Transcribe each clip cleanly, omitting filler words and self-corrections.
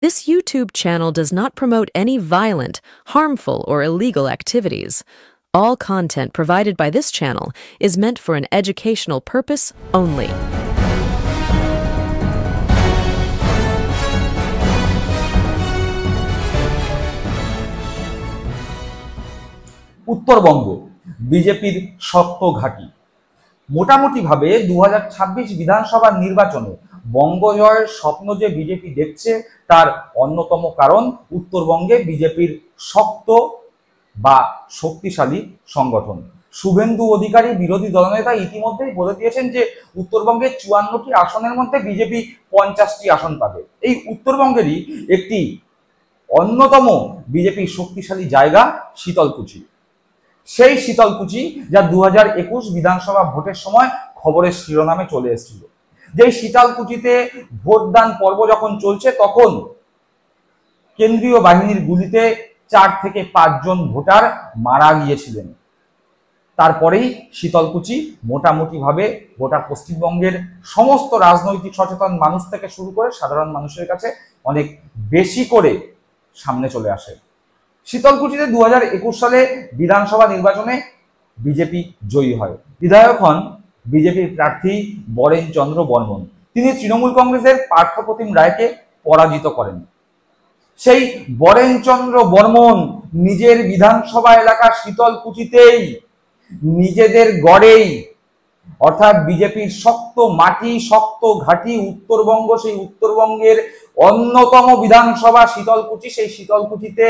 This YouTube channel does not promote any violent, harmful, or illegal activities. All content provided by this channel is meant for an educational purpose only. Uttarbanga বিজেপির শক্ত ঘাঁটি। মোটামুটিভাবে 2026 বিধানসভা নির্বাচনে বঙ্গজয়ের স্বপ্ন যে BJP দেখছে তার অন্যতম কারণ উত্তরবঙ্গে বিজেপির শক্ত বা শক্তিশালী সংগঠন। শুভেন্দু অধিকারী বিরোধী দলনেতা ইতিমধ্যেই বলে দিয়েছেন যে উত্তরবঙ্গের 54টি আসনের মধ্যে বিজেপি 50টি আসন পাবে। এই উত্তরবঙ্গেরই একটি অন্যতম বিজেপির শক্তিশালী জায়গা শীতলকুচি। সেই শীতলকুচি যা 2021 বিধানসভা ভোটের সময় খবরের শিরোনামে চলে এসেছিল। যেই শীতলকুচিতে ভোটদান পর্ব যখন চলছে তখন কেন্দ্রীয় বাহিনীর গুলিতে 4 থেকে 5 জন ভোটার মারা গিয়েছিলেন। তারপরেই শীতলকুচি মোটামুটিভাবে গোটা পশ্চিমবঙ্গের সমস্ত রাজনৈতিক সচেতন মানুষ থেকে শুরু করে সাধারণ মানুষের কাছে অনেক বেশি করে সামনে চলে আসে। শীতলকুচিতে 2021 সালে বিধানসভা নির্বাচনে বিজেপি জয়ী হয়। বিধায়ক হন বিজেপির প্রার্থী বরেন চন্দ্র বর্মন। তিনি তৃণমূল কংগ্রেসের পার্থপ্রতিম রায়কে পরাজিত করেন। সেই বরেন চন্দ্র বর্মন নিজের বিধানসভা এলাকা শীতলকুচিতেই নিজেদের গড়েই অর্থাৎ বিজেপির শক্ত মাটি শক্ত ঘাঁটি উত্তরবঙ্গ, সেই উত্তরবঙ্গের অন্যতম বিধানসভা শীতলকুচি। সেই শীতলকুচিতে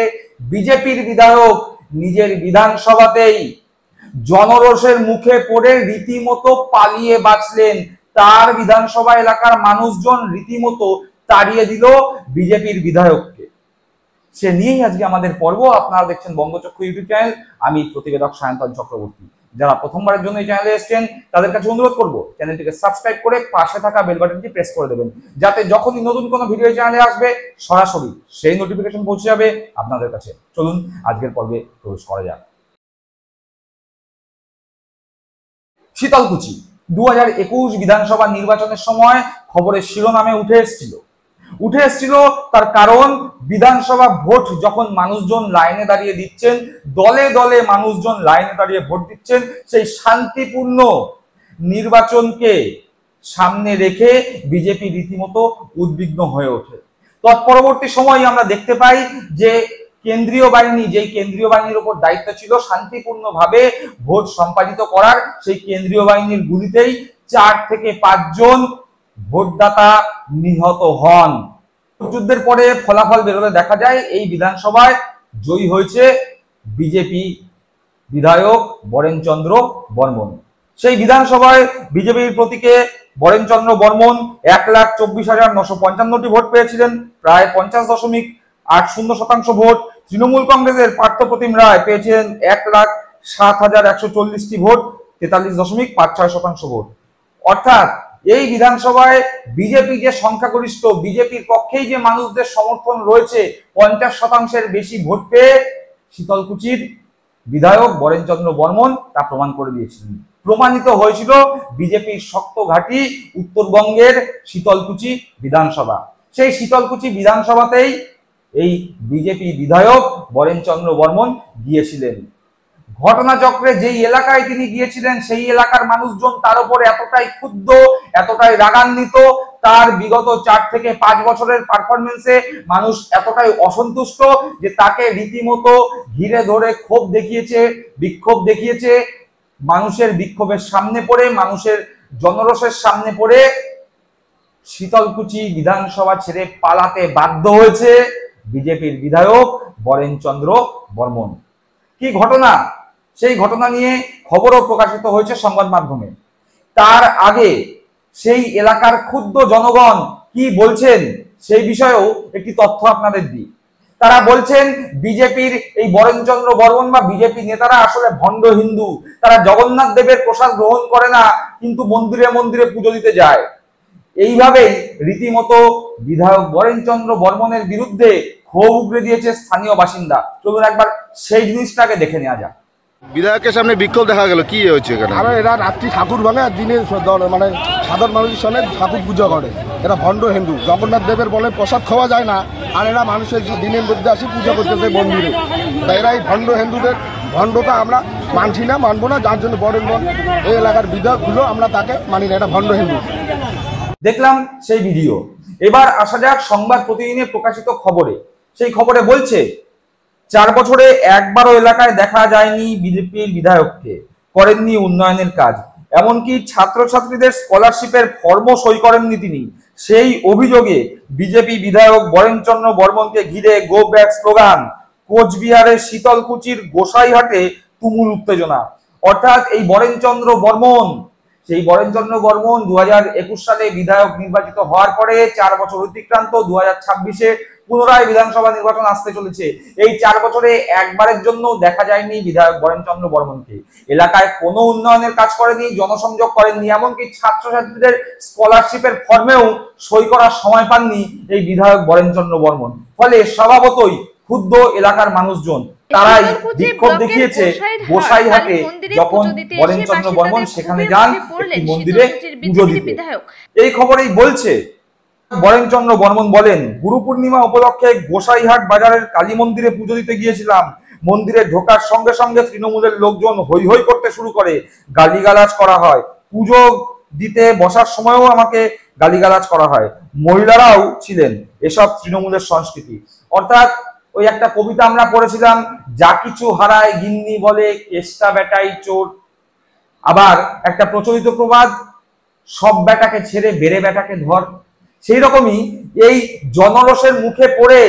বিজেপির বিধায়ক নিজের বিধানসভাতেই জনরোষের মুখে পড়ে রীতিমতো পালিয়ে বাঁচলেন। তার বিধানসভা এলাকার মানুষজন রীতিমতো তাড়িয়ে দিল বিজেপির বিধায়ককে। সে নিয়েই আজকে আমাদের পর্ব। আপনারা দেখছেন বঙ্গচক্ষু ইউটিউব চ্যানেল। আমি প্রতিবেদক সায়ন্তন চক্রবর্তী। যারা প্রথমবারের জন্য এই চ্যানেলে এসেছেন তাদের কাছে অনুরোধ করব চ্যানেলটিকে সাবস্ক্রাইব করে পাশে থাকা বেল বাটনটি প্রেস করে দেবেন, যাতে যখনই নতুন কোনো ভিডিও চ্যানেলে আসবে সরাসরি সেই নোটিফিকেশন পৌঁছে যাবে আপনাদের কাছে। চলুন আজকের পর্বে প্রবেশ করা যাক। শীতলকুচি 2021 বিধানসভা নির্বাচনের সময় খবরের শিরোনামে উঠে এসেছিল। তার কারণ বিধানসভা ভোট যখন মানুষজন লাইনে দাঁড়িয়ে দিচ্ছেন, দলে দলে মানুষজন লাইনে দাঁড়িয়ে ভোট দিচ্ছেন, সেই শান্তিপূর্ণ নির্বাচনকে সামনে রেখে বিজেপি রীতিমতো উদ্বিগ্ন হয়ে ওঠে। তৎপরবর্তী সময়ে আমরা দেখতে পাই যে কেন্দ্রীয় বাহিনীর উপর দায়িত্ব ছিল শান্তিপূর্ণভাবে ভোট সম্পাদিত করার, সেই কেন্দ্রীয় বাহিনীর গুলিতেই 4 থেকে 5 জন ভোটদাতা নিহত হন। যুদ্ধের পরে ফলাফল বেরোলে দেখা যায় এই বিধানসভায় জয়ী হয়েছে বিজেপি বিধায়ক বরেন চন্দ্র বর্মন। সেই বিধানসভায় বিজেপির প্রতীকে বরেন চন্দ্র বর্মন 1,24,955টি ভোট পেয়েছিলেন, প্রায় 50.80% ভোট। তৃণমূল কংগ্রেসের পার্থপ্রতিম রায় পেয়েছিলেন 1,07,140টি ভোট, 43.56% ভোট। অর্থাৎ এই বিধানসভায় বিজেপি যে সংখ্যাগরিষ্ঠ, বিজেপির পক্ষেই যে মানুষদের সমর্থন রয়েছে, 50%-এর বেশি ভোট পেয়ে শীতলকুচির বিধায়ক বরেন চন্দ্র বর্মন তা প্রমাণ করে দিয়েছিলেন। প্রমাণিত হয়েছিল বিজেপির শক্ত ঘাঁটি উত্তরবঙ্গের শীতলকুচি বিধানসভা। সেই শীতলকুচি বিধানসভাতেই এই বিজেপি বিধায়ক বরেন চন্দ্র বর্মন গিয়েছিলেন। ঘটনাচক্রে যেই এলাকায় তিনি গিয়েছিলেন সেই এলাকার মানুষজন তার উপর এতটাই ক্ষুব্ধ, এতটাই রাগান্বিত, তার বিগত 4 থেকে 5 বছরের পারফরমেন্সে মানুষ এতটাই অসন্তুষ্ট যে তাকে রীতিমতো ঘিরে ধরে বিক্ষোভ দেখিয়েছে। মানুষের বিক্ষোভের সামনে পড়ে, মানুষের জনরোষের সামনে পড়ে শীতলকুচি বিধানসভা ছেড়ে পালাতে বাধ্য হয়েছে বিজেপির বিধায়ক বরেন চন্দ্র বর্মন। কি ঘটনা, সেই ঘটনা নিয়ে খবরও প্রকাশিত হয়েছে সংবাদ মাধ্যমে। তার আগে সেই এলাকার ক্ষুব্ধ জনগণ কি বলছেন সেই বিষয়েও একটি তথ্য আপনাদের দিই। তারা বলছেন বিজেপির এই বরেন চন্দ্র বর্মন বা বিজেপি নেতারা আসলে ভণ্ড হিন্দু। তারা জগন্নাথ দেবের প্রসাদ গ্রহণ করে না, কিন্তু মন্দিরে মন্দিরে পুজো দিতে যায়। এইভাবেই রীতিমতো বিধায়ক বরেন চন্দ্র বর্মনের বিরুদ্ধে ক্ষোভ উগরে দিয়েছে স্থানীয় বাসিন্দা। চলুন একবার সেই জিনিসটাকে দেখে নেওয়া যাক। বিধায়কের সামনে বিক্ষোভ দেখা গেল, কি হয়েছে এখানে? আরে এরা রাত্রি ঠাকুর ভাঙে আর দিনে মানে সাধারণ মানুষের সামনে ঠাকুর পূজা করে। এরা ভণ্ড হিন্দু। জগন্নাথ দেবের বলে প্রসাদ খাওয়া যায় না, আর এরা মানুষের দিনের মধ্যে আসি পূজা করতেছে মন্দিরে। তাই এরা এই ভণ্ড হিন্দুদের ভণ্ডতা আমরা মানছি না, মানবো না, যার জন্য বরেন্দ্র এই এলাকার বিধায়কগুলো আমরা তাকে মানি না, এটা ভণ্ড হিন্দু। দেখলাম সেই ভিডিও। এবার আসা যাক সংবাদ প্রতিদিনে প্রকাশিত খবরে। সেই খবরে বলছে 4 বছরে একবারও এলাকায় দেখা যায়নি বিজেপির বিধায়ককে, করেননি উন্নয়নের কাজ, এমনকি ছাত্রছাত্রীদের স্কলারশিপের ফর্মও সই করেননি তিনি। সেই অভিযোগে বিজেপি বিধায়ক বরেনচন্দ্র বর্মনকে ঘিরে গো ব্যাক স্লোগান, কোচবিহারের শীতলকুচির গোসাইহাটে তুমুল উত্তেজনা। অর্থাৎ এই বরেনচন্দ্র বর্মন, সেই বরেনচন্দ্র বর্মন 2021 সালে বিধায়ক নির্বাচিত হওয়ার পরে 4 বছর অতিক্রান্ত, 2026-এ পুনরায় বিধানসভা নির্বাচন আসতে চলেছে। এই 4 বছরে একবারের জন্য দেখা যায়নি বিধায়ক বরেনচন্দ্র বর্মনকে। এলাকায় কোনো উন্নয়নের কাজ করেনি, জনসংযোগ করেননি, এমনকি ছাত্রছাত্রীদের স্কলারশিপের ফর্মেও সই করার সময় পাননি এই বিধায়ক বরেনচন্দ্র বর্মন। ফলে স্বভাবতই ক্ষুব্ধ এলাকার মানুষজন, তারাই বিক্ষোভ দেখিয়েছে গোসাইহাটে যখন বরেনচন্দ্র বর্মন সেখানে যান একটি মন্দিরে পুজো দিতে। এই খবরেই বলছে, বরেনচন্দ্র বর্মন বলেন, গুরু পূর্ণিমা উপলক্ষে গোসাইহাট বাজারের কালী মন্দিরে পুজো দিতে গিয়েছিলাম। মন্দিরে ঢোকার সঙ্গে সঙ্গে তৃণমূলের লোকজন হৈ হৈ করতে শুরু করে, গালিগালাজ করা হয়। পুজো দিতে বসার সময়ও আমাকে গালিগালাজ করা হয়, মহিলারাও ছিলেন। এসব তৃণমূলের সংস্কৃতি। অর্থাৎ ওই একটা কবিতা আমরা পড়েছিলাম, যা কিছু হারায় গিন্নি বলে কেষ্টা বেটাই চোর। আবার একটা প্রচলিত প্রবাদ, সব বেটাকে ছেড়ে বেড়ে বেটাকে ধর। সেই রকমই এই জনরসের মুখে পড়ে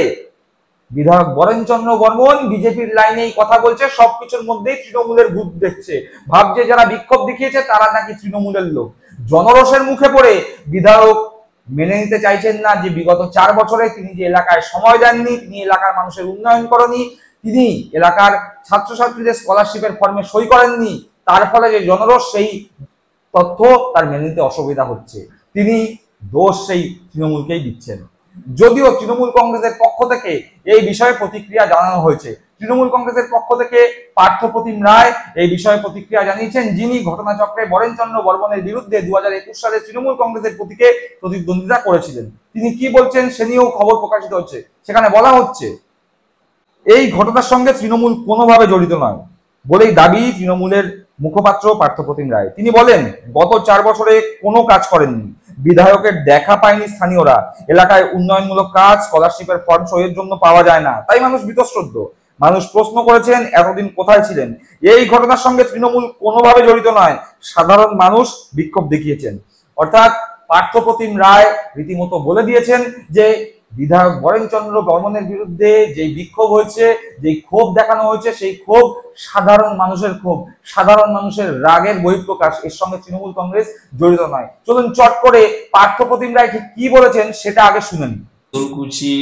বিধায়ক বরেনচন্দ্র বর্মন বিজেপির লাইনেই কথা বলছে, সবকিছুর মধ্যেই তৃণমূলের ভূত দেখছে, ভাবছে যারা বিক্ষোভ দেখিয়েছে তারা নাকি তৃণমূলের লোক। জনরসের মুখে পড়ে বিধায়ক মেনে নিতে চাইছেন না যে বিগত 4 বছরে তিনি যে এলাকায় সময় দেননি, তিনি এলাকার মানুষের উন্নয়ন করেননি, তিনি এলাকার ছাত্রছাত্রীদের স্কলারশিপের ফর্মে সই করেননি, তার ফলে যে জনরস, সেই তথ্য তার মেনে নিতে অসুবিধা হচ্ছে। তিনি দোষ সেই তৃণমূলকেই দিচ্ছেন। যদিও তৃণমূল কংগ্রেসের পক্ষ থেকে এই বিষয়ে প্রতিক্রিয়া জানানো হয়েছে। তৃণমূল কংগ্রেসের পক্ষ থেকে পার্থপ্রতিম রায় এই বিষয়ে প্রতিক্রিয়া জানিয়েছেন, যিনি ঘটনাচক্রে বরেনচন্দ্র বর্মনের বিরুদ্ধে 2021 সালে তৃণমূল কংগ্রেসের প্রতীকে প্রতিদ্বন্দ্বিতা করেছিলেন। তিনি কি বলছেন সে নিয়েও খবর প্রকাশিত হচ্ছে। সেখানে বলা হচ্ছে, এই ঘটনার সঙ্গে তৃণমূল কোনোভাবে জড়িত নয় বলেই দাবি তৃণমূলের মুখপাত্র পার্থপ্রতিম রায়। তিনি বলেন, গত 4 বছরে কোনো কাজ করেননি, বিধায়কের দেখা পায়নি স্থানীয়রা, এলাকায় উন্নয়নমূলক কাজ, স্কলারশিপের ফর্ম সইয়ের জন্য পাওয়া যায় না, তাই মানুষ বীতশ্রদ্ধ। মানুষ প্রশ্ন করেছেন এতদিন কোথায় ছিলেন। এই ঘটনার সঙ্গে তৃণমূল কোনোভাবে জড়িত নয়, সাধারণ মানুষ বিক্ষোভ দেখিয়েছেন। অর্থাৎ পার্থপ্রতিম রায় রীতিমতো বলে দিয়েছেন যে বিধায়ক বরেনচন্দ্র বর্মনের বিরুদ্ধে যে বিক্ষোভ হয়েছে, যে ক্ষোভ দেখানো হয়েছে, সেই ক্ষোভ সাধারণ মানুষের ক্ষোভ, সাধারণ মানুষের রাগের বহিঃপ্রকাশ। এর সঙ্গে তৃণমূল কংগ্রেস জড়িত নয়। চলুন চট করে পার্থপ্রতিম রায় ঠিক কি বলেছেন সেটা আগে শুনেন। শীতলকুচি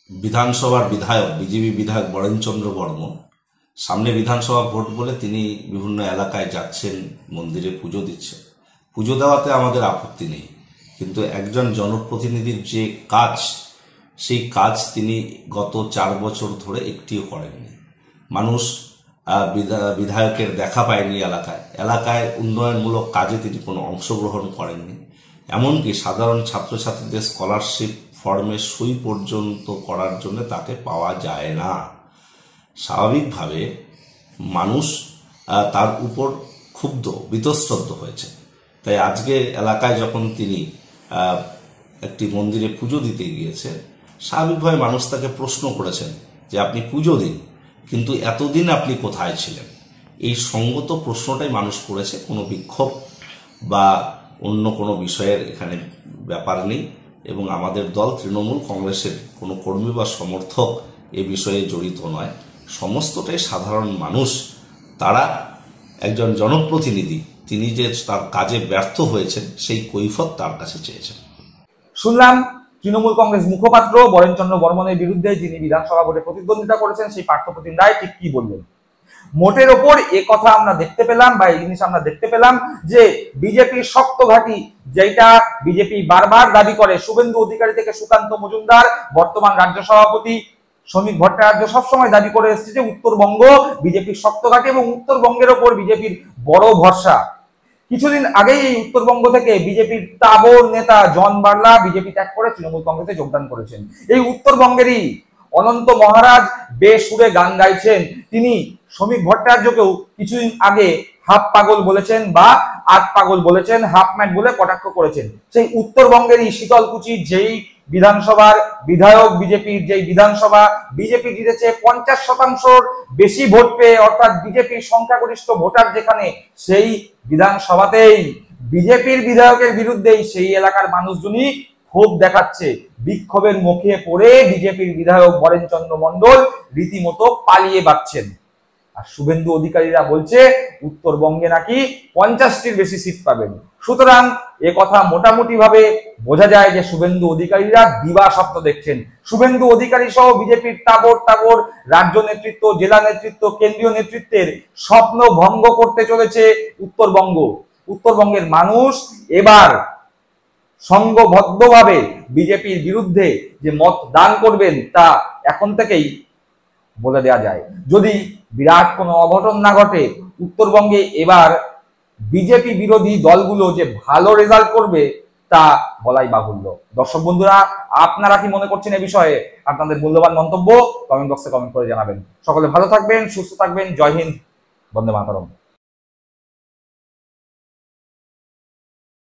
বিধানসভার বিধায়ক, বিজেপি বিধায়ক বরেনচন্দ্র বর্মন, সামনে বিধানসভা ভোট বলে তিনি বিভিন্ন এলাকায় যাচ্ছেন, মন্দিরে পুজো দিচ্ছেন। পুজো দেওয়াতে আমাদের আপত্তি নেই, কিন্তু একজন জনপ্রতিনিধির যে কাজ, সেই কাজ তিনি গত 4 বছর ধরে একটিও করেননি। মানুষ বিধায়কের দেখা পায়নি, এলাকায় উন্নয়নমূলক কাজে তিনি কোনো অংশগ্রহণ করেননি। এমনকি সাধারণ ছাত্রছাত্রীদের স্কলারশিপ ফর্মে সই পর্যন্ত করার জন্য তাকে পাওয়া যায় না। স্বাভাবিকভাবে মানুষ তার উপর ক্ষুব্ধ, বীতশ্রদ্ধ হয়েছে। তাই আজকে এলাকায় যখন তিনি একটি মন্দিরে পুজো দিতে গিয়েছে, স্বাভাবিকভাবে মানুষ তাকে প্রশ্ন করেছেন যে আপনি পুজো দিন, কিন্তু এতদিন আপনি কোথায় ছিলেন। এই সঙ্গত প্রশ্নটাই মানুষ করেছে, কোনো বিক্ষোভ বা অন্য কোনো বিষয়ের এখানে ব্যাপার নেই। এবং আমাদের দল তৃণমূল কংগ্রেসের কোনো কর্মী বা সমর্থক এ বিষয়ে জড়িত নয়। সমস্তটাই সাধারণ মানুষ। তারা একজন জনপ্রতিনিধি, তিনি যে তার কাজে ব্যর্থ হয়েছেন সেই কৈফিয়ত তার কাছে চেয়েছেন। শুনলাম তৃণমূল কংগ্রেস মুখপাত্র বরেনচন্দ্র বর্মনের বিরুদ্ধে যিনি বিধানসভা ভোটে প্রতিদ্বন্দ্বিতা করেছেন সেই পার্থপ্রতিম রায় ঠিক কি বললেন। মোটের ওপর এ কথা আমরা দেখতে পেলাম, বা এই জিনিস আমরা দেখতে পেলাম যে বিজেপির শক্ত ঘাঁটি, যেটা বিজেপি বারবার দাবি করে, শুভেন্দু অধিকারী থেকে সুকান্ত মজুমদার, বর্তমান রাজ্য সভাপতি শ্রমিক ভট্টাচার্য সবসময় দাবি করে এসেছে যে উত্তরবঙ্গ বিজেপির শক্ত ঘাঁটি এবং উত্তরবঙ্গের ওপর বিজেপির বড় ভরসা। কিছুদিন আগেই এই উত্তরবঙ্গ থেকে বিজেপির তাবর নেতা জন বার্লা বিজেপি ত্যাগ করে তৃণমূল কংগ্রেসে যোগদান করেছেন। এই উত্তরবঙ্গেরই অনন্ত মহারাজ বেসুরে গান গাইছেন। তিনি শ্রমিক ভট্টাচার্যকেও কিছুদিন আগে হাফ পাগল বলেছেন বা আট পাগল বলেছেন, হাফ ম্যাট বলে কটাক্ষ করেছেন। সেই উত্তরবঙ্গেরই শীতলকুচির যেই বিধানসভার বিধায়ক বিজেপির, যেই বিধানসভা বিজেপি জিতেছে 50% বেশি ভোট পেয়ে, অর্থাৎ বিজেপির সংখ্যাগরিষ্ঠ ভোটার যেখানে, সেই বিধানসভাতেই বিজেপির বিধায়কের বিরুদ্ধেই সেই এলাকার মানুষজনই ক্ষোভ দেখাচ্ছে। বিক্ষোভের মুখে পড়ে বিজেপির বিধায়ক বরেনচন্দ্র মণ্ডল রীতিমতো পালিয়ে বাঁচছেন। আর শুভেন্দু অধিকারীরা বলছে উত্তরবঙ্গে নাকি 50টির বেশি সিট পাবেন। সুতরাং এ কথা মোটামুটি ভাবে বোঝা যায় যে শুভেন্দু অধিকারীরা দিবা স্বপ্ন দেখছেন। শুভেন্দু অধিকারী সহ বিজেপির তাবর রাজ্য নেতৃত্ব, জেলা নেতৃত্ব, কেন্দ্রীয় নেতৃত্বের স্বপ্ন ভঙ্গ করতে চলেছে উত্তরবঙ্গ। উত্তরবঙ্গের মানুষ এবার সংঘবদ্ধভাবে বিজেপির বিরুদ্ধে যে মত দান করবেন তা এখন থেকেই বলে দেওয়া যায়। যদি বিরাট কোনো অঘটন না ঘটে, উত্তরবঙ্গে এবার বিজেপি বিরোধী দলগুলো যে ভালো রেজাল্ট করবে তা বলাই বাহুল্য। দর্শক বন্ধুরা, আপনারা কি মনে করছেন এ বিষয়ে? আপনাদের মূল্যবান মন্তব্য কমেন্ট বক্সে কমেন্ট করে জানাবেন। সকলে ভালো থাকবেন, সুস্থ থাকবেন। জয় হিন্দ, বন্দে মাতরম।